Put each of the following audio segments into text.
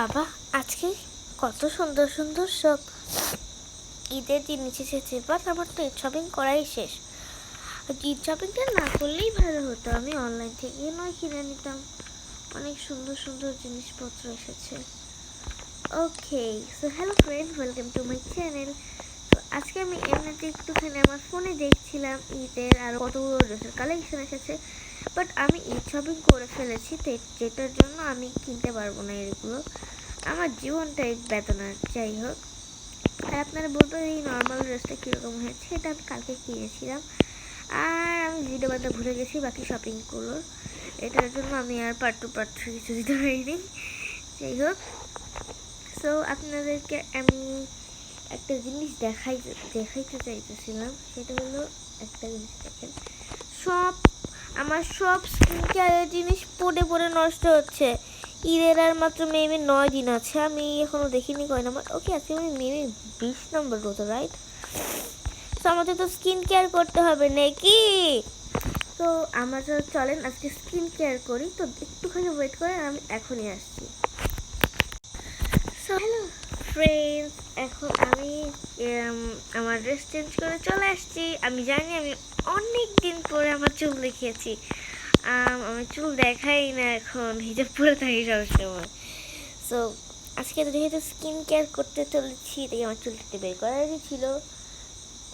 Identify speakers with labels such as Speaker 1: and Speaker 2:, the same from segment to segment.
Speaker 1: বাবা, আজকে কত সুন্দর সুন্দর সব ঈদের জিনিস এসেছে, বাট আমার তো ঈদ শপিং করাই শেষ। ঈদ শপিংটা না করলেই ভালো হতো, আমি অনলাইন থেকে নয় কিনে নিতাম। অনেক সুন্দর সুন্দর জিনিসপত্র এসেছে। Okay, so hello friend, welcome to my channel. তো আজকে আমি এমনিতে একটুখানি আমার ফোনে দেখছিলাম ঈদের আর কতগুলো ড্রেসের কালেকশন এসেছে, বাট আমি ঈদ শপিং করে ফেলেছি, যেটার জন্য আমি কিনতে পারবো না এগুলো। আমার জীবনটাই বেদনা। যাই হোক, আর আপনারা বলবেন এই নর্মাল ড্রেসটা কীরকম হয়েছে, এটা আমি কালকে কিনেছিলাম আর আমি ভিডিও বানাতে ভুলে গেছি বাকি শপিংগুলোর। এটার জন্য আমি আর পার্ট টু পার্ট থ্রি কিছু দিতে পারিনি। যাই হোক, সো আপনাদেরকে আমি একটা জিনিস দেখাইতে চাইতেছিলাম, সেটা হলো একটা জিনিস দেখেন, আমার সব স্কিন কেয়ারের জিনিস পড়ে পড়ে নষ্ট হচ্ছে। ঈদের আর মাত্র মেবি 9 দিন আছে, আমি এখনো দেখিনি কয় নম্বর। ওকে, আজকে আমি মেবি 20 নম্বর রোজা, রাইট? তো আমাদের তো স্কিন কেয়ার করতে হবে নাকি? তো আমরা চলেন আজকে স্কিন কেয়ার করি। তো একটুখানি ওয়েট করেন, আমি এখনই আসছি। সো হ্যালো ফ্রেন্ডস, এখন আমি আমার ড্রেস চেঞ্জ করে চলে আসছি। আমি জানি আমি অনেক দিন পরে আমার চুল দেখিয়েছি। আমি চুল দেখাই না, এখন হিজাব পরে থাকি সবসময়। সো আজকে তো যেহেতু স্কিন কেয়ার করতে চলেছি, তাই আমার চুলটা একটু বের করারই ছিল।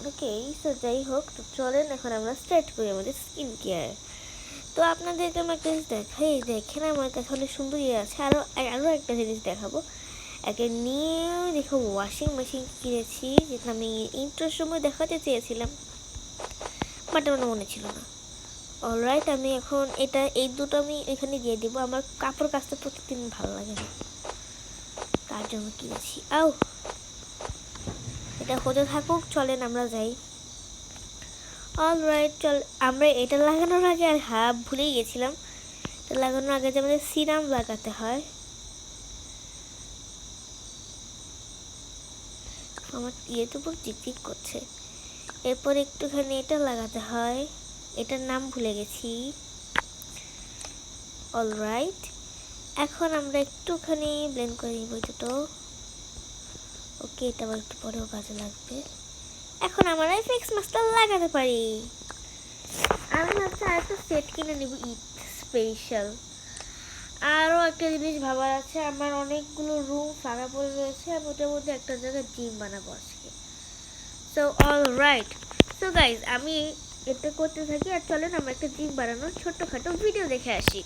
Speaker 1: ওকে, সো যাই হোক, তো চলেন এখন আমরা স্টার্ট করি আমাদের স্কিন কেয়ার। তো আপনাদেরকে আমি একটা জিনিস দেখাই, দেখেন আমার কাছে অনেক সুন্দর ইয়ে আছে। আরও একটা জিনিস দেখাবো। একটা নিউ দেখো ওয়াশিং মেশিন কিনেছি, যেটা আমি ইন্ট্রোর সময় দেখাতে চেয়েছিলাম, বাট আমার মনে ছিল না। অলরাইট, আমি এখন এই দুটো আমি এখানে দিয়ে দিব। আমার কাপড় কাচতে প্রতিদিন ভালো লাগে না, তার জন্য কিনেছি। এটা হতে থাকুক, চলেন আমরা যাই। অলরাইট, চল। আমরা এটা লাগানোর আগে আর ভুলেই গেছিলাম, এটা লাগানোর আগে যে আমাদের সিরাম লাগাতে হয়। আমার ইয়ে তো পুরো টিকটিক করছে। এরপর একটুখানি এটা লাগাতে হয়, এটার নাম ভুলে গেছি। অলরাইট, এখন আমরা একটুখানি ব্লেন্ড করে নিব এটা। ওকে, এটা আবার একটু পরেও কাজে লাগবে। এখন আমরা ফেস মাস্কটা লাগাতে পারি। আমি ভাবছি আরেকটা সেট কিনে নিব ঈদ স্পেশাল। আরও একটা জিনিস ভাবার আছে, আমার অনেকগুলো রুম ফাঁকা পড়ে রয়েছে, আমি ওটার মধ্যে একটা জায়গায় জিম বানাবো আজকে। সো অলরাইট, সো গাইজ, আমি এটা করতে থাকি আর চলেন আমরা একটা জিম বানানোর ছোট্টখাটো ভিডিও দেখে আসি।